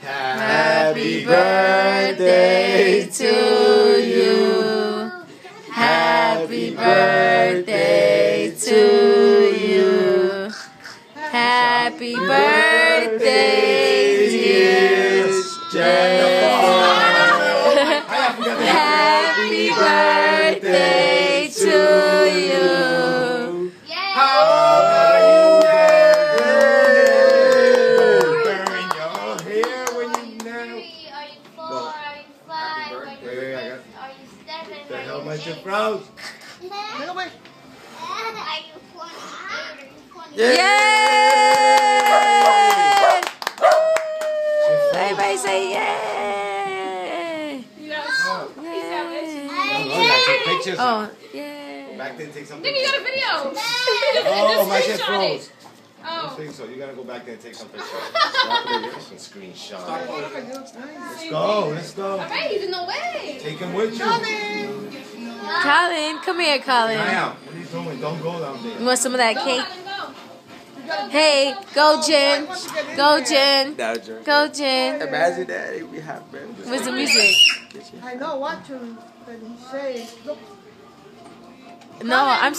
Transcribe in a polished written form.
Happy birthday to you. Happy birthday to you. Happy birthday, dear Jennifer. Happy birthday to you. How old are you? Burn your hair when you know. Are you 4? Are you 5? Are you 7? The hell much you froze? Are you 28? Yeah. Yay! Everybody say yay! You know, he's savage. Take pictures. Oh, yeah. Go back there and take some Nigga, you pictures. got a video. Oh, my shit Screenshot froze. it. I Oh. think so. You gotta go back there and take some pictures. Some screenshot. Let's go. Let's go. Alright, he's in the way. Take him with you. Colin, come here, Colin. Now, what are you doing? Don't go down there. You want some of that Go, cake? Colin, go. Hey, go Jen. Go Jen. That was your Go Jen. Imagine that we have been. Where's the music? I know what to say. No, I'm